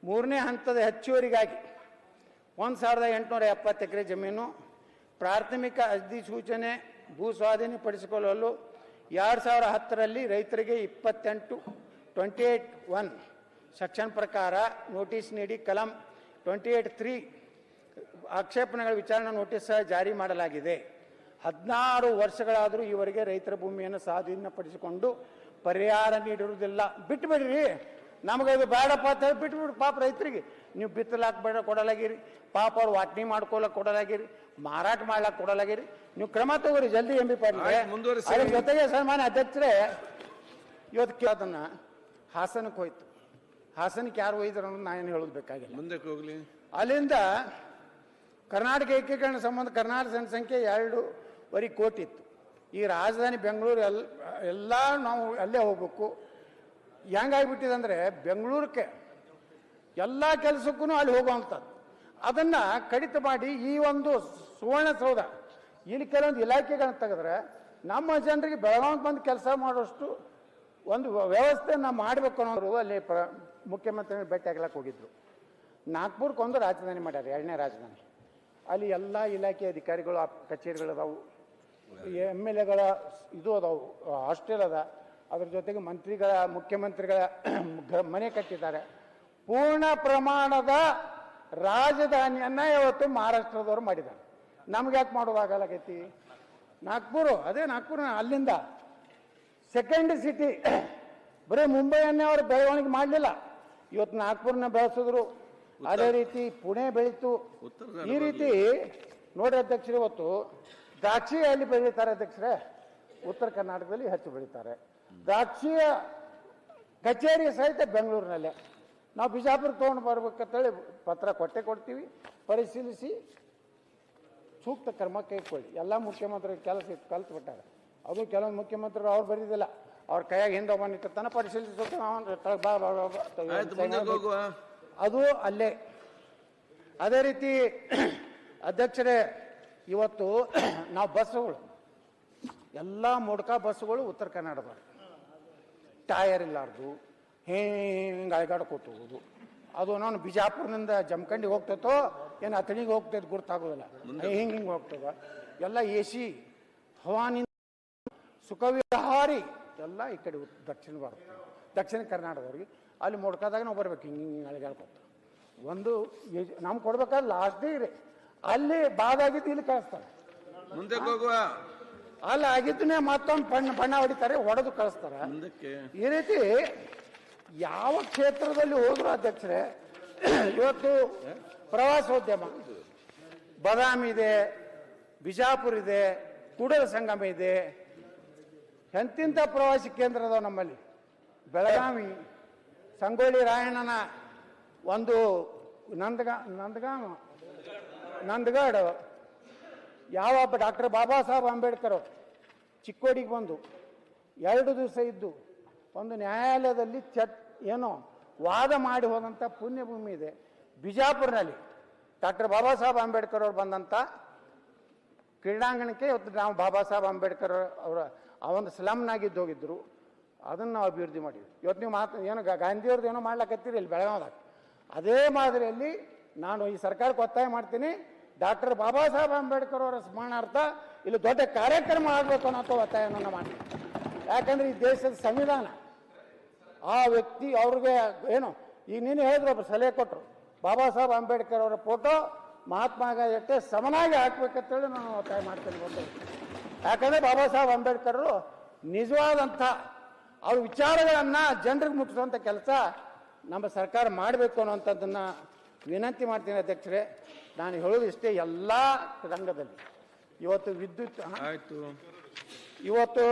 ಮೂರನೇ ಹಂತದ ಹೆಚ್ಚುವರಿಗಾಗಿ 1870 ಎಕರೆ ಜಮೀನು ಪ್ರಾಥಮಿಕ ಅಧಿಸೂಚನೆ ಭೂ ಸ್ವಾಧೀನಪಡಿಸಿಕೊಳ್ಳಲು 2010ರಲ್ಲಿ ರೈತರಿಗೆ 28(1) ಸೆಕ್ಷನ್ ಪ್ರಕಾರ ನೋಟಿಸ್ ನೀಡಿ ಕಲಂ 28(3) ಆಕ್ಷೇಪಣೆಗಳ ವಿಚಾರಣಾ ನೋಟಿಸ್ ಜಾರಿ ಮಾಡಲಾಗಿದೆ. 16 ವರ್ಷಗಳಾದರೂ ಈವರೆಗೆ ರೈತರ ಭೂಮಿಯನ್ನು ಸ್ವಾಧೀನಪಡಿಸಿಕೊಂಡು ಪರಿಹಾರ ನೀಡಿರುವುದಿಲ್ಲ. ಬಿಟ್ಟುಬಿಡ್ರಿ, ನಮಗೆ ಇದು ಬೇಡಪ್ಪ ಅಂತ ಹೇಳಿ ಬಿಟ್ಬಿಡ್ರಿ. ಪಾಪ ರೈತರಿಗೆ ನೀವು ಬಿತ್ತಲಾಕ ಬೇಡ ಕೊಡಲಾಗಿರಿ, ಪಾಪ ಅವ್ರು ವಾಟ್ನಿ ಮಾಡ್ಕೊಳಕ್ಕೆ ಕೊಡಲಾಗಿರಿ, ಮಾರಾಟ ಮಾಡ್ಲಾಕ ಕೊಡಲಾಗಿರಿ. ನೀವು ಕ್ರಮ ತಗೋರಿ ಜಲ್ದಿ ಎಂ ಬಿ ಪಾಟೀಲ್. ಅದ್ರ ಜೊತೆಗೆ ಸನ್ಮಾನ್ಯ ಅಧ್ಯಕ್ಷರೇ, ಇವತ್ತು ಕೇಳೋದನ್ನ ಹಾಸನಕ್ಕೆ ಹೋಯ್ತು. ಹಾಸನಕ್ಕೆ ಯಾರು ಒಯ್ದ್ರು ಅನ್ನೋದು ನಾನು ಹೇಳೋದು ಬೇಕಾಗಿಲ್ಲ. ಮುಂದಕ್ಕೆ ಹೋಗ್ಲಿ. ಅಲ್ಲಿಂದ ಕರ್ನಾಟಕ ಏಕೀಕರಣ ಸಂಬಂಧ ಕರ್ನಾಟಕ ಜನಸಂಖ್ಯೆ 2.25 ಕೋಟಿ ಇತ್ತು. ಈ ರಾಜಧಾನಿ ಬೆಂಗಳೂರು ಎಲ್ಲ ನಾವು ಅಲ್ಲೇ ಹೋಗ್ಬೇಕು. ಹೆಂಗಾಗಿಬಿಟ್ಟಿದೆ ಅಂದರೆ ಬೆಂಗಳೂರಕ್ಕೆ ಎಲ್ಲ ಕೆಲಸಕ್ಕೂ ಅಲ್ಲಿ ಹೋಗುವಂಥದ್ದು. ಅದನ್ನು ಕಡಿತ ಮಾಡಿ ಈ ಒಂದು ಸುವರ್ಣಸೌಧ ಇಲ್ಲಿ ಕೆಲವೊಂದು ಇಲಾಖೆಗಳನ್ನ ತೆಗೆದ್ರೆ ನಮ್ಮ ಜನರಿಗೆ ಬೆಳಗಾವಿಗೆ ಬಂದು ಕೆಲಸ ಮಾಡೋಷ್ಟು ಒಂದು ವ್ಯವಸ್ಥೆಯನ್ನು ಮಾಡಬೇಕು ಅನ್ನೋರು ಅಲ್ಲಿ ಮುಖ್ಯಮಂತ್ರಿ ಭೇಟಿ ಆಗ್ಲಕ್ಕೆ ಹೋಗಿದ್ರು. ನಾಗ್ಪುರಕ್ಕೆ ಒಂದು ರಾಜಧಾನಿ ಮಾಡ್ಯಾರ, 2ನೇ ರಾಜಧಾನಿ. ಅಲ್ಲಿ ಎಲ್ಲ ಇಲಾಖೆ ಅಧಿಕಾರಿಗಳು ಕಚೇರಿಗಳದಾವು, MLAಗಳ ಇದು ಅದಾವು, ಹಾಸ್ಟೆಲ್ ಅದ. ಅದ್ರ ಜೊತೆಗೆ ಮುಖ್ಯಮಂತ್ರಿಗಳ ಮನೆ ಕಟ್ಟಿದ್ದಾರೆ. ಪೂರ್ಣ ಪ್ರಮಾಣದ ರಾಜಧಾನಿಯನ್ನ ಇವತ್ತು ಮಹಾರಾಷ್ಟ್ರದವರು ಮಾಡಿದ್ದಾರೆ. ನಮ್ಗೆ ಯಾಕೆ ಮಾಡೋದಾಗಲಾಗೈತಿ? ನಾಗ್ಪುರ ಅಲ್ಲಿಂದ ಸೆಕೆಂಡ್ ಸಿಟಿ. ಬರೀ ಮುಂಬೈಯನ್ನೇ ಅವರು ಬೆಳವಣಿಗೆ ಮಾಡಲಿಲ್ಲ, ಇವತ್ತು ನಾಗ್ಪುರನ ಬೆಳೆಸಿದ್ರು. ಅದೇ ರೀತಿ ಪುಣೆ ಬೆಳೀತು. ಈ ರೀತಿ ನೋಡಿ ಅಧ್ಯಕ್ಷರೇ, ಇವತ್ತು ದ್ರಾಕ್ಷಿ ಎಲ್ಲಿ ಬೆಳೀತಾರೆ ಅಧ್ಯಕ್ಷರೇ? ಉತ್ತರ ಕರ್ನಾಟಕದಲ್ಲಿ ಹೆಚ್ಚು ಬೆಳೀತಾರೆ. ದ್ರಾಕ್ಷಿಯ ಕಚೇರಿ ಸಹಿತ ಬೆಂಗಳೂರಿನಲ್ಲೇ. ನಾವು ಬಿಜಾಪುರ ತೊಗೊಂಡು ಬರ್ಬೇಕಂತೇಳಿ ಪತ್ರ ಕೊಡ್ತೀವಿ. ಪರಿಶೀಲಿಸಿ ಸೂಕ್ತ ಕ್ರಮ ಕೈಗೊಳ್ಳಿ. ಎಲ್ಲ ಮುಖ್ಯಮಂತ್ರಿ ಕೆಲಸ ಕಲ್ತ್ಬಿಟ್ಟಾರೆ. ಅದು ಕೆಲವೊಂದು ಮುಖ್ಯಮಂತ್ರಿಗಳು ಅವ್ರು ಬರೀದಿಲ್ಲ, ಅವ್ರ ಕೈಯಾಗ ಹಿಂದೆ ಬಂದಿರ್ತಾನೆ ಪರಿಶೀಲಿಸೋಕೆ ಅದು ಅಲ್ಲೇ. ಅದೇ ರೀತಿ ಅಧ್ಯಕ್ಷರೇ, ಇವತ್ತು ನಾವು ಬಸ್ಸುಗಳು ಎಲ್ಲ ಮೊಡ್ಕ ಬಸ್ಸುಗಳು ಉತ್ತರ ಕನ್ನಡದ ಟಯರ್ ಇಲ್ಲಾರ್ದು ಹಿಂಗೆ ಅಳಗಾಡ್ಕೋತ ಹೋಗೋದು. ಅದು ನಾನು ಬಿಜಾಪುರನಿಂದ ಜಮಖಂಡಿಗೆ ಹೋಗ್ತೈತೋ ಏನು ಅಥಣಿಗೆ ಹೋಗ್ತೈತೆ ಗೊತ್ತಾಗೋದಿಲ್ಲ, ಹಿಂಗೆ ಹೋಗ್ತದ. ಎಲ್ಲ AC ಹವಾನಿಂದ ಸುಖವಿಹಾರಿ ಎಲ್ಲ ಈ ಕಡೆ ದಕ್ಷಿಣ ಕರ್ನಾಟಕದವ್ರಿಗೆ. ಅಲ್ಲಿ ಮೊಡ್ಕದಾಗ ನಾವು ಬರ್ಬೇಕು, ಹಿಂಗೆ ಅಳಗಾಡ್ಕೋತ. ಒಂದು ನಮ್ಗೆ ಕೊಡ್ಬೇಕಾದ್ರೆ ಲಾಸ್ಟ್ ಡೇ ರೀ, ಅಲ್ಲಿ ಬಾದಾಗಿದ್ದು ಇಲ್ಲಿ ಕಳಿಸ್ತಾರೆ. ಮುಂದೆ ಹೋಗುವ ಅಲ್ಲಿ ಆಗಿದ್ದನ್ನೇ ಮತ್ತೊಂದು ಬಣ್ಣ ಹೊಡಿತಾರೆ, ಹೊಡೆದು ಕಳಿಸ್ತಾರೆ. ಈ ರೀತಿ ಯಾವ ಕ್ಷೇತ್ರದಲ್ಲಿ ಹೋದ್ರು ಅಧ್ಯಕ್ಷರೇ, ಇವತ್ತು ಪ್ರವಾಸೋದ್ಯಮ ಬಾದಾಮಿ ಇದೆ, ಬಿಜಾಪುರ ಇದೆ, ಕೂಡಲ ಸಂಗಮ ಇದೆ, ಎಂತಿಂಥ ಪ್ರವಾಸಿ ಕೇಂದ್ರ ಅದಾವ ನಮ್ಮಲ್ಲಿ. ಬೆಳಗಾವಿ ಸಂಗೊಳ್ಳಿ ರಾಯಣ್ಣನ ಒಂದು ನಂದಗಢ, ಯಾವ ಡಾಕ್ಟರ್ ಬಾಬಾ ಸಾಹೇಬ್ ಅಂಬೇಡ್ಕರ್ ಚಿಕ್ಕೋಡಿಗೆ ಬಂದು 2 ದಿವಸ ಇದ್ದು ಒಂದು ನ್ಯಾಯಾಲಯದಲ್ಲಿ ವಾದ ಮಾಡಿ ಹೋದಂಥ ಪುಣ್ಯಭೂಮಿ ಇದೆ. ಬಿಜಾಪುರ್ನಲ್ಲಿ ಡಾಕ್ಟರ್ ಬಾಬಾ ಸಾಹೇಬ್ ಅಂಬೇಡ್ಕರ್ ಅವರು ಬಂದಂಥ ಕ್ರೀಡಾಂಗಣಕ್ಕೆ ಇವತ್ತು ನಾವು ಬಾಬಾ ಸಾಹೇಬ್ ಅಂಬೇಡ್ಕರ್ ಅವರ ಆ ಒಂದು ಸ್ಲಮ್ನಾಗಿದ್ದು ಹೋಗಿದ್ರು. ಅದನ್ನು ನಾವು ಅಭಿವೃದ್ಧಿ ಮಾಡಿದ್ವಿ. ಇವತ್ತು ನೀವು ಏನು ಗಾಂಧಿಯವ್ರದ್ದು ಏನೋ ಮಾಡ್ಲಕತ್ತೀರಿ ಇಲ್ಲಿ ಬೆಳಗಾವದಾಗ, ಅದೇ ಮಾದರಿಯಲ್ಲಿ ನಾನು ಈ ಸರ್ಕಾರಕ್ಕೆ ಒತ್ತಾಯ ಮಾಡ್ತೀನಿ, ಡಾಕ್ಟರ್ ಬಾಬಾ ಸಾಹೇಬ್ ಅಂಬೇಡ್ಕರ್ ಅವರ ಸ್ಮರಣಾರ್ಥ ಇಲ್ಲಿ ದೊಡ್ಡ ಕಾರ್ಯಕ್ರಮ ಆಗಬೇಕು ಅನ್ನೋ ಒತ್ತಾಯವನ್ನು ಮಾಡ್ತೀನಿ. ಯಾಕಂದ್ರೆ ಈ ದೇಶದ ಸಂವಿಧಾನ ಆ ವ್ಯಕ್ತಿ ಅವ್ರಿಗೆ ಏನು ಈಗ ನೀನು ಹೇಳಿದ್ರು, ಒಬ್ಬರು ಸಲಹೆ ಕೊಟ್ಟರು, ಬಾಬಾ ಸಾಹೇಬ್ ಅಂಬೇಡ್ಕರ್ ಅವರ ಫೋಟೋ ಮಹಾತ್ಮ ಗಾಂಧಿ ಸಮನಾಗಿ ಹಾಕ್ಬೇಕಂತೇಳಿ ನಾನು ಒತ್ತಾಯ ಮಾಡ್ತೀನಿ. ಯಾಕಂದ್ರೆ ಬಾಬಾ ಸಾಹೇಬ್ ಅಂಬೇಡ್ಕರ್ ನಿಜವಾದಂಥ ಅವ್ರ ವಿಚಾರಗಳನ್ನು ಜನರಿಗೆ ಮುಟ್ಟಿಸುವಂಥ ಕೆಲಸ ನಮ್ಮ ಸರ್ಕಾರ ಮಾಡಬೇಕು ಅನ್ನೋಂಥದ್ದನ್ನು ವಿನಂತಿ ಮಾಡ್ತೀನಿ ಅಧ್ಯಕ್ಷರೇ. ನಾನು ಹೇಳೋದು ಇಷ್ಟೇ, ಎಲ್ಲ ರಂಗದಲ್ಲಿ ಇವತ್ತು ವಿದ್ಯುತ್ ಆಯಿತು. ಇವತ್ತು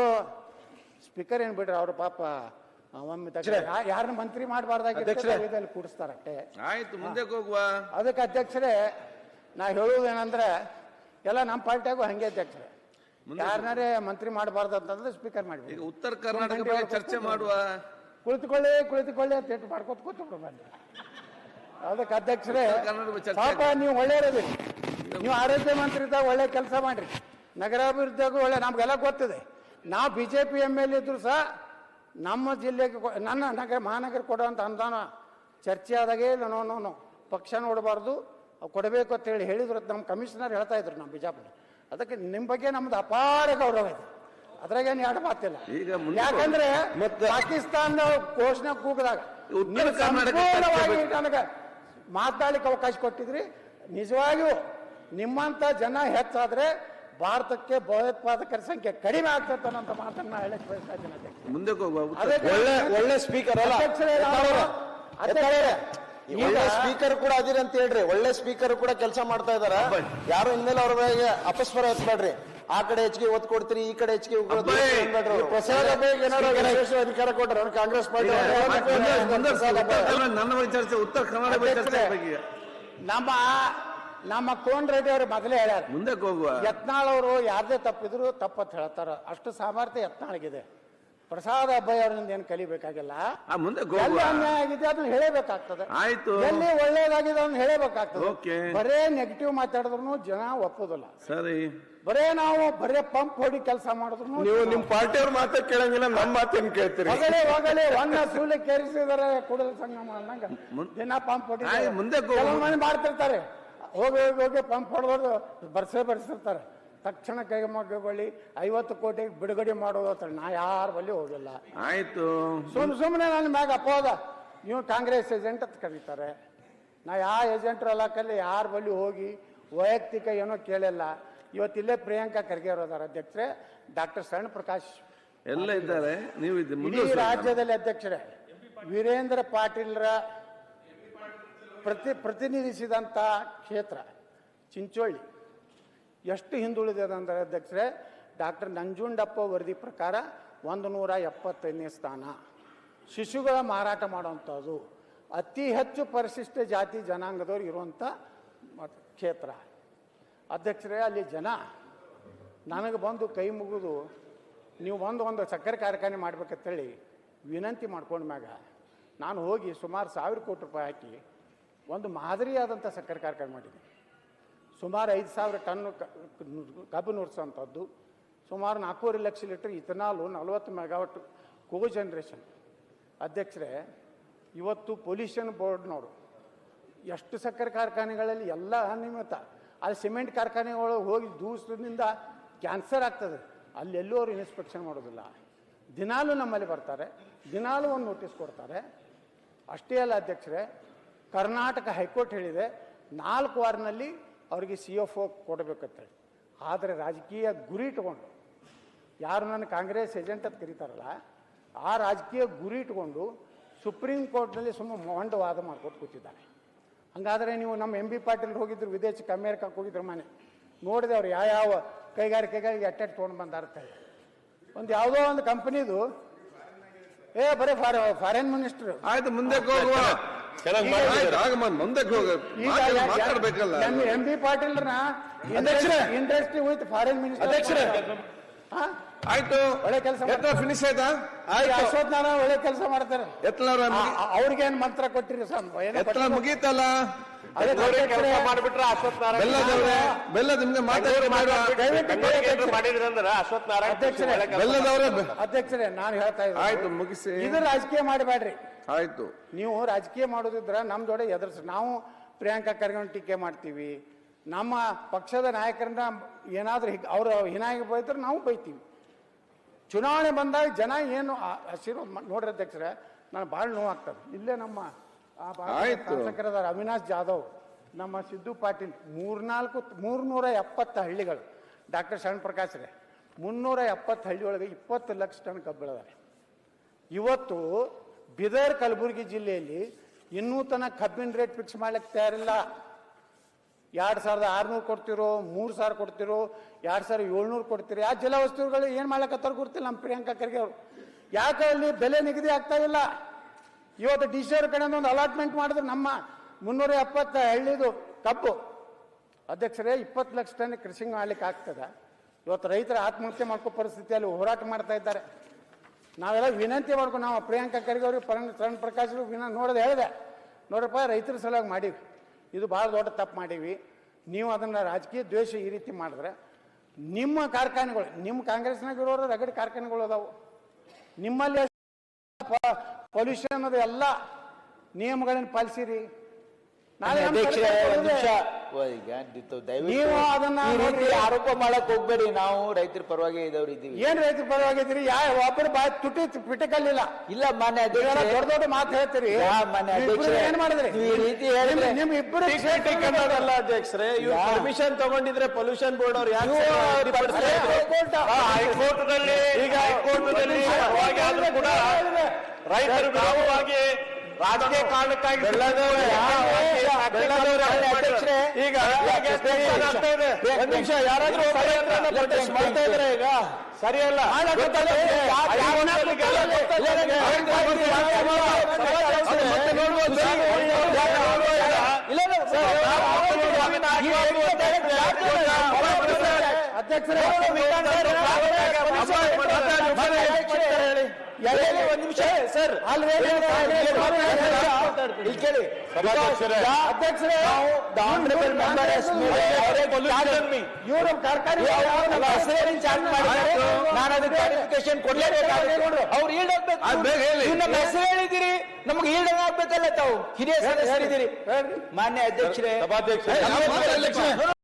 ಸ್ಪೀಕರ್ ಏನು ಬಿಡ್ರಿ, ಅವರು ಪಾಪ ಒಮ್ಮೆ ಯಾರನ್ನ ಮಂತ್ರಿ ಮಾಡಬಾರ್ದಾಗಿ ಕೂಡಿಸ್ತಾರಟ್ಟೆ. ಆಯ್ತು, ಮುಂದೆ ಹೋಗುವ. ಅದಕ್ಕೆ ಅಧ್ಯಕ್ಷರೇ ನಾ ಹೇಳುವುದೇನಂದ್ರೆ, ಎಲ್ಲ ನಮ್ಮ ಪಾರ್ಟಿಯಾಗೂ ಹಂಗೆ ಅಧ್ಯಕ್ಷರೇ, ಯಾರನ್ನಾರೇ ಮಂತ್ರಿ ಮಾಡಬಾರ್ದು ಅಂತಂದ್ರೆ ಸ್ಪೀಕರ್ ಮಾಡಿ ಉತ್ತರ ಕರ್ನಾಟಕ ಚರ್ಚೆ ಮಾಡುವ. ಕುಳಿತುಕೊಳ್ಳಿ ಅಂತ ಹೇಳಿ ಮಾಡ್ಕೋತ ಕೂತ್ಬಿಡ್ರು ಬನ್ನಿ. ಅದಕ್ಕೆ ಅಧ್ಯಕ್ಷರೇ ಪಾಪ ನೀವು ಒಳ್ಳೆಯದೇ, ನೀವು ಆರೋಗ್ಯ ಮಂತ್ರಿ ಇದ್ದಾಗ ಒಳ್ಳೆ ಕೆಲಸ ಮಾಡ್ರಿ, ನಗರಾಭಿವೃದ್ಧಿಯಾಗೂ ಒಳ್ಳೆ, ನಮ್ಗೆಲ್ಲ ಗೊತ್ತಿದೆ. ನಾವು BJP MLA ಇದ್ರು ಸಹ ನಮ್ಮ ಜಿಲ್ಲೆಗೆ ನನ್ನ ಮಹಾನಗರ ಕೊಡುವಂಥ ಅನುದಾನ ಚರ್ಚೆ ಆದಾಗೆ ನೋ ಪಕ್ಷ ನೋಡಬಾರ್ದು, ಕೊಡಬೇಕು ಅಂತೇಳಿ ಹೇಳಿದ್ರು. ನಮ್ಮ ಕಮಿಷನರ್ ಹೇಳ್ತಾ ಇದ್ರು ನಮ್ಮ ಬಿಜಾಪುರ. ಅದಕ್ಕೆ ನಿಮ್ಮ ಬಗ್ಗೆ ನಮ್ದು ಅಪಾರ ಗೌರವ ಇದೆ, ಅದ್ರಾಗೇನು ಎರಡು ಮಾತಿಲ್ಲ. ಯಾಕಂದ್ರೆ ಪಾಕಿಸ್ತಾನ ಘೋಷಣೆ ಕೂಗಿದಾಗ ನನಗೆ ಮಾತಾಡ್ಲಿಕ್ಕೆ ಅವಕಾಶ ಕೊಟ್ಟಿದ್ರಿ. ನಿಜವಾಗಿಯೂ ನಿಮ್ಮಂತ ಜನ ಹೆಚ್ಚಾದ್ರೆ ಭಾರತಕ್ಕೆ ಭಯೋತ್ಪಾದಕರ ಸಂಖ್ಯೆ ಕಡಿಮೆ ಆಗ್ತದೆ ಅನ್ನೋ ಮಾತನ್ನ ಹೇಳಕ್ ಬಯಸ್ತಾ ಇದ್ದೀನಿ. ಮುಂದೆ ಒಳ್ಳೆ ಸ್ಪೀಕರ್ ಅಲ್ಲ, ಸ್ಪೀಕರ್ ಕೂಡ ಅದಿರಿ ಅಂತ ಹೇಳ್ರಿ. ಒಳ್ಳೆ ಸ್ಪೀಕರ್ ಕೂಡ ಕೆಲಸ ಮಾಡ್ತಾ ಇದಾರ. ಯಾರು ಇನ್ಮೇಲೆ ಅವ್ರ ಬಗ್ಗೆ ಅಪಸ್ವರ ಎತ್ಬೇಡ್ರಿ. ಆ ಕಡೆ ಹೆಚ್ಚಿಗೆ ಒತ್ತು ಕೊಡ್ತೀರಿ, ಈ ಕಡೆ ಹೆಚ್ಚಿಗೆ ಪ್ರಸಾದ ಅಧಿಕಾರ ಕೊಟ್ಟರೆ ಕಾಂಗ್ರೆಸ್ ಪಾರ್ಟಿ ನನ್ನ ಚರ್ಚೆ ಉತ್ತರ ಕನ್ನಡ ನಮ್ಮ ಕೋನ್ ರೆಡ್ಡಿ ಅವರು ಮೊದಲೇ ಹೇಳ್ಯಾರ, ಮುಂದಕ್ಕೆ ಹೋಗುವ ಯತ್ನಾಳ್ ಅವರು ಯಾರದೇ ತಪ್ಪಿದ್ರು ತಪ್ಪತ್ ಹೇಳ್ತಾರ. ಅಷ್ಟು ಸಾಮರ್ಥ್ಯ ಯತ್ನಾಳ್ಗಿದೆ. ಪ್ರಸಾದ್ ಅಬ್ಬಾಯಿ ಅವರಿಂದ ಏನು ಕಲಿಬೇಕಾಗಿಲ್ಲ. ಎಲ್ಲಿ ಅನ್ಯಾಯ ಆಗಿದೆ ಅದನ್ನ ಹೇಳಬೇಕಾಗ್ತದೆ. ಆಯ್ತು, ಎಲ್ಲಿ ಒಳ್ಳೇದಾಗಿದೆ ಅದನ್ನ ಹೇಳಬೇಕಾಗ್ತದೆ. ಬರೇ ನೆಗೆಟಿವ್ ಮಾತಾಡಿದ್ರು ಜನ ಒಪ್ಪೋದಿಲ್ಲ. ಸರಿ, ಬರೇ ಪಂಪ್ ಹೊಡಿ ಕೆಲಸ ಮಾಡಿದ್ರು ನೀವು ನಿಮ್ ಪಾರ್ಟಿಯವ್ರ ಮಾತ ಕೇಳಂಗಿಲ್ಲ, ನಮ್ಮ ಮಾತೇನು ಕೇಳ್ತೀರಿ? ಹೋಗಲೇ ಒನ್ನ ಸೂಲೆ ಕೇರಿಸಿದಾರೆ ಕೂಡಲ ಸಂಗಮ ಅನ್ನಂಗ ದಿನ ಪಂಪ್ ಹೊಡಿ ಮಂದಿ ಮಾಡ್ತಿರ್ತಾರೆ. ಹೋಗಿ ಪಂಪ್ ಹೊಡೆದು ಬರ್ಸಿರ್ತಾರೆ. ತಕ್ಷಣ ಕೈಗೊಳ್ಳಿ 50 ಕೋಟಿ ಬಿಡುಗಡೆ ಮಾಡೋದು ನಾ ಯಾರ ಬಳಿ ಹೋಗಿಲ್ಲ. ಆಯ್ತು, ಸುಮ್ಮನೆ ನನ್ನ ಮ್ಯಾಗ ಅಪೋದ ನೀವು ಕಾಂಗ್ರೆಸ್ ಏಜೆಂಟ್ ಅಂತ ಕರೀತಾರೆ. ನಾ ಯಾವ ಏಜೆಂಟ್ರ ಅಲ್ಲಕಲ್ಲಿ ಯಾರ ಬಳಿ ಹೋಗಿ ವೈಯಕ್ತಿಕ ಏನೋ ಕೇಳಿಲ್ಲ. ಇವತ್ತಿಲ್ಲೇ ಪ್ರಿಯಾಂಕಾ ಖರ್ಗೆ ಅವರದಾರ ಅಧ್ಯಕ್ಷರೇ, ಡಾಕ್ಟರ್ ಶರಣ್ ಪ್ರಕಾಶ್ ಎಲ್ಲ ಇದ್ದಾರೆ. ನೀವು ಇಡೀ ರಾಜ್ಯದಲ್ಲಿ ಅಧ್ಯಕ್ಷರೇ ವೀರೇಂದ್ರ ಪಾಟೀಲ್ರ ಪ್ರತಿನಿಧಿಸಿದಂಥ ಕ್ಷೇತ್ರ ಚಿಂಚೋಳಿ ಎಷ್ಟು ಹಿಂದುಳಿದಿದೆ ಅಂದರೆ ಅಧ್ಯಕ್ಷರೇ, ಡಾಕ್ಟರ್ ನಂಜುಂಡಪ್ಪ ವರದಿ ಪ್ರಕಾರ 175ನೇ ಸ್ಥಾನ. ಶಿಶುಗಳ ಮಾರಾಟ ಮಾಡುವಂಥದ್ದು, ಅತಿ ಹೆಚ್ಚು ಪರಿಶಿಷ್ಟ ಜಾತಿ ಜನಾಂಗದವ್ರು ಇರುವಂಥ ಕ್ಷೇತ್ರ ಅಧ್ಯಕ್ಷರೇ. ಅಲ್ಲಿ ಜನ ನನಗೆ ಬಂದು ಕೈ ಮುಗಿದು ನೀವು ಒಂದು ಸಕ್ಕರೆ ಕಾರ್ಖಾನೆ ಮಾಡ್ಬೇಕಂತೇಳಿ ವಿನಂತಿ ಮಾಡ್ಕೊಂಡ ಮ್ಯಾಗ ನಾನು ಹೋಗಿ ಸುಮಾರು 1000 ಕೋಟಿ ರೂಪಾಯಿ ಹಾಕಿ ಒಂದು ಮಾದರಿಯಾದಂಥ ಸಕ್ಕರೆ ಕಾರ್ಖಾನೆ ಮಾಡಿದ್ದೀನಿ. ಸುಮಾರು 5000 ಟನ್ ಕಬ್ಬು ನುಡ್ಸೋಂಥದ್ದು, ಸುಮಾರು 4.5 ಲಕ್ಷ ಲೀಟರ್ ಇಥನಾಲು, 40 ಮೆಗಾವಟ್ ಕೋ ಜನರೇಷನ್. ಅಧ್ಯಕ್ಷರೇ, ಇವತ್ತು ಪೊಲ್ಯೂಷನ್ ಬೋರ್ಡ್ನವರು ಎಷ್ಟು ಸಕ್ಕರೆ ಕಾರ್ಖಾನೆಗಳಲ್ಲಿ ಎಲ್ಲ ಅನಿಯಮಿತ. ಅಲ್ಲಿ ಸಿಮೆಂಟ್ ಕಾರ್ಖಾನೆಗಳು ಹೋಗಿ ದೂಸದಿಂದ ಕ್ಯಾನ್ಸರ್ ಆಗ್ತದೆ, ಅಲ್ಲೆಲ್ಲೂ ಅವರು ಇನ್ಸ್ಪೆಕ್ಷನ್ ಮಾಡೋದಿಲ್ಲ. ದಿನಾಲೂ ನಮ್ಮಲ್ಲಿ ಬರ್ತಾರೆ, ದಿನಾಲೂ ಒಂದು ನೋಟಿಸ್ ಕೊಡ್ತಾರೆ. ಅಷ್ಟೇ ಅಲ್ಲ ಅಧ್ಯಕ್ಷರೇ, ಕರ್ನಾಟಕ ಹೈಕೋರ್ಟ್ ಹೇಳಿದೆ 4 ವಾರದಲ್ಲಿ ಅವರಿಗೆ CFO ಕೊಡಬೇಕಂತೇಳಿ. ಆದರೆ ರಾಜಕೀಯ ಗುರಿ ಇಟ್ಕೊಂಡು ಯಾರು ನನ್ನ ಕಾಂಗ್ರೆಸ್ ಏಜೆಂಟ್ ಅಂತ ಕರೀತಾರಲ್ಲ, ಆ ರಾಜಕೀಯ ಗುರಿ ಇಟ್ಕೊಂಡು ಸುಪ್ರೀಂ ಕೋರ್ಟ್ನಲ್ಲಿ ಮೊಂಡು ವಾದ ಮಾಡ್ಕೊಟ್ಟು ಕೂತಿದ್ದಾರೆ. ಹಂಗಾದರೆ ನೀವು ನಮ್ಮ MB ಪಾಟೀಲ್ ಹೋಗಿದ್ರು ವಿದೇಶಕ್ಕೆ, ಅಮೇರಿಕಕ್ಕೆ ಹೋಗಿದ್ರು, ಮನೆ ನೋಡಿದೆ ಅವ್ರು ಯಾವ ಕೈಗಾರಿಕೆಗಳಿಗೆ ಅಟ್ಯಾಚ್ ತೊಗೊಂಡು ಬಂದಾರ್ತಾರೆ. ಒಂದು ಯಾವುದೋ ಒಂದು ಕಂಪನಿದು ಬರೀ ಫಾರಿನ್ ಮಿನಿಸ್ಟರ್. ಆಯ್ತು, ಮುಂದಕ್ಕೆ ಹೋಗುವ. ಮಾತಾಡ್ಬೇಕಲ್ಲ MB ಪಾಟೀಲ್ನ ಇಂಡಸ್ಟ್ರಿ ವಿತ್ ಫಾರಿನ್ ಮಿನಿಸ್ಟರ್. ಆಯ್ತು, ಒಳ್ಳೆ ಕೆಲಸ ಫಿನಿಶ್ ಆಯ್ತಾ? ಅಶ್ವಥ್ ನಾರಾಯಣ ಒಳ್ಳೆ ಕೆಲಸ ಮಾಡ್ತಾರೆ. ಅವ್ರಿಗೇನ್ ಮಂತ್ರ ಕೊಟ್ಟಿರಿ ಮುಗೀತಲ್ಲ? ಮಾಡ್ಬಿಟ್ರೆ ಅಶ್ವಥ್ ನಾರಾಯಣ ಬೆಲ್ಲ ನಿಮ್ಗೆ ಅಧ್ಯಕ್ಷರೇ ನಾನು ಹೇಳ್ತಾ ಇದ್ದೀನಿ. ಆಯ್ತು, ಮುಗಿಸಿ. ಇದು ರಾಜಕೀಯ ಮಾಡಬೇಡ್ರಿ. ಆಯ್ತು, ನೀವು ರಾಜಕೀಯ ಮಾಡೋದಿದ್ರ ನಮ್ ಜೋಡೆ ಎದುರಿಸಿ. ನಾವು ಪ್ರಿಯಾಂಕಾ ಖರ್ಗೆ ಟೀಕೆ ಮಾಡ್ತೀವಿ, ನಮ್ಮ ಪಕ್ಷದ ನಾಯಕರನ್ನ ಏನಾದ್ರೂ ಅವ್ರ ಹೀನಾಗಿ ಬೈದ್ರೆ ನಾವು ಬೈತೀವಿ. ಚುನಾವಣೆ ಬಂದಾಗ ಜನ ಏನು ಆಶೀರ್ವಾದ ನೋಡ್ರಿ ಅಧ್ಯಕ್ಷರೇ, ನಾನು ಭಾಳ ನೋವಾಗ್ತದೆ. ಇಲ್ಲೇ ನಮ್ಮ ಶಾಸಕರಾದ ಅವಿನಾಶ್ ಜಾಧವ್, ನಮ್ಮ ಸಿದ್ದು ಪಾಟೀಲ್, 370 ಹಳ್ಳಿಗಳು. ಡಾಕ್ಟರ್ ಶರಣ್ ಪ್ರಕಾಶ್ ರೇ 370 ಹಳ್ಳಿಯೊಳಗೆ 20 ಲಕ್ಷ ಟನ್ ಕಬ್ಬು ಬೆಳೆದಾರೆ. ಇವತ್ತು ಬೀದರ್ ಕಲಬುರಗಿ ಜಿಲ್ಲೆಯಲ್ಲಿ ಇನ್ನೂ ತನಕ ಕಬ್ಬಿನ ರೇಟ್ ಫಿಕ್ಸ್ ಮಾಡ್ಲಿಕ್ಕೆ ತಯಾರಿಲ್ಲ. 2600 ಕೊಡ್ತಿರೋ, 3000 ಕೊಡ್ತಿರೋ, 2700 ಕೊಡ್ತೀರಿ. ಆ ಜಲವಸ್ತುಗಳು ಏನು ಮಾಡ್ಲಕ್ಕತ್ತಾರ ಗೊತ್ತಿಲ್ಲ ನಮ್ಮ ಪ್ರಿಯಾಂಕಾ ಖರ್ಗೆ ಅವರು. ಯಾಕೆ ಅಲ್ಲಿ ಬೆಲೆ ನಿಗದಿ ಆಗ್ತಾ ಇಲ್ಲ? ಇವತ್ತು DC ಅವ್ರ ಕಡೆಯಿಂದ ಒಂದು ಅಲಾಟ್ಮೆಂಟ್ ಮಾಡಿದ್ರು ನಮ್ಮ 370 ಹಳ್ಳಿದು ಕಬ್ಬು. ಅಧ್ಯಕ್ಷರೇ, 20 ಲಕ್ಷ ಟನ್ ಕೃಷಿ ಮಾಡ್ಲಿಕ್ಕೆ ಆಗ್ತದೆ. ಇವತ್ತು ರೈತರ ಆತ್ಮಹತ್ಯೆ ಮಾಡ್ಕೋ ಪರಿಸ್ಥಿತಿಯಲ್ಲಿ ಹೋರಾಟ ಮಾಡ್ತಾ ಇದ್ದಾರೆ. ನಾವೆಲ್ಲ ವಿನಂತಿ ಮಾಡ್ಕೊಂಡು ನಾವು ಪ್ರಿಯಾಂಕಾ ಖರ್ಗೆ ಅವ್ರಿಗೆ ಶರಣ್ ಪ್ರಕಾಶ್ ಹೇಳಿದೆ, ನೋಡ್ರಪ್ಪ ರೈತರ ಸಲುವಾಗಿ ಮಾಡೀವಿ, ಇದು ಭಾಳ ದೊಡ್ಡ ತಪ್ಪು ಮಾಡೀವಿ. ನೀವು ಅದನ್ನು ರಾಜಕೀಯ ದ್ವೇಷ ಈ ರೀತಿ ಮಾಡಿದ್ರೆ ನಿಮ್ಮ ಕಾರ್ಖಾನೆಗಳು, ನಿಮ್ಮ ಕಾಂಗ್ರೆಸ್ನಾಗ ಇರೋರು ರಗಡಿ ಕಾರ್ಖಾನೆಗಳು ಅದಾವು. ನಿಮ್ಮಲ್ಲಿ ಪೊಲ್ಯೂಷನ್ ಅದು ಎಲ್ಲ ನಿಯಮಗಳನ್ನು ಪಾಲಿಸಿರಿ. ನಾಳೆ ಮಾನ್ಯ ನಮ್ಮ ಅಧ್ಯಕ್ಷರೇ, ಸರ್ಕಾರ ಒಂದ್ ನಿಮಿಷ. ಬರೋದೇ. ಈಗ ದಯವಿಟ್ಟು ನೀವು ಅದನ್ನ ಈ ರೀತಿ ನೋಡ್ರಿ. ಆರೋಪ ಮಾಡಕ್ ಹೋಗ್ಬೇಡಿ. ನಾವು ರೈತರ ಪರವಾಗಿ ಇದ್ದವ್ರು ಇದ್ದೀವಿ. ಏನ್ ರೈತರ ಪರವಾಗಿದ್ದೀರಿ? ಒಬ್ಬರು ಬಾಯ್ ತುಟಿ ಪಿಟಕಲ್ಲಿಲ್ಲ. ಇಲ್ಲ ಮಾನ್ಯ ನೀವೆಲ್ಲ ಅಧ್ಯಕ್ಷರೇ, ದೊಡ್ಡ ದೊಡ್ಡ ಮಾತು ಹೇಳ್ತೀರಿ. ಮಾನ್ಯ ನೀವಿಬ್ರು ಅಧ್ಯಕ್ಷರೇ, ಏನ್ ಮಾಡಿದ್ರಿ? ನೀವು ಈ ರೀತಿ ಹೇಳಿದ್ರೆ ನಿಮ್ ಇಬ್ಬರು ಅಲ್ಲ ಅಧ್ಯಕ್ಷರೇ, ಇವ್ರು ಪರ್ಮಿಷನ್ ತಗೊಂಡಿದ್ರೆ ಪೊಲ್ಯೂಷನ್ ಬೋರ್ಡ್ ಅವ್ರು ಯಾಕೆ ಹೈಕೋರ್ಟ್ನಲ್ಲಿ ಈಗ ಹೈಕೋರ್ಟ್ನಲ್ಲಿ ಪರವಾಗಿ ಕೂಡ ರೈತರ ವಿರೋಧವಾಗಿ ರಾಜಕೀಯ ಕಾರಣಕ್ಕಾಗಿ ಅಧ್ಯಕ್ಷರೇ, ಈಗ ಒಂದ್ ನಿಮಿಷ, ಯಾರಾದ್ರೂ ಪ್ರೊಟೆಸ್ಟ್ ಮಾಡ್ತಾ ಇದ್ರೆ ಈಗ ಸರಿಯಲ್ಲ. ಒಂದ್ ನಿಮಿಷ ಸರ್, ಇಲ್ಲಿ ಕೇಳಿ ಅಧ್ಯಕ್ಷರೇ, ಆನರಬಲ್ ಮೆಂಬರ್ ಇವರು ಕಾರ್ಖಾನೆ ನಾನು ಅದಕ್ಕೆ ಕ್ಲಾರಿಫಿಕೇಶನ್ ಕೊಡ್ಲೇಬೇಕಾದ್ರೆ ಅವ್ರು ಈಡಾಗ್ಬೇಕು. ನಮ್ಮ ಹೆಸರು ಹೇಳಿದಿರಿ, ನಮ್ಗೆ ಈಡಾಗ್ಬೇಕಲ್ಲ ತಾವು ಹಿರಿಯ ಸದಸ್ಯರಿದ್ದೀರಿ. ಮಾನ್ಯ ಅಧ್ಯಕ್ಷರೇ,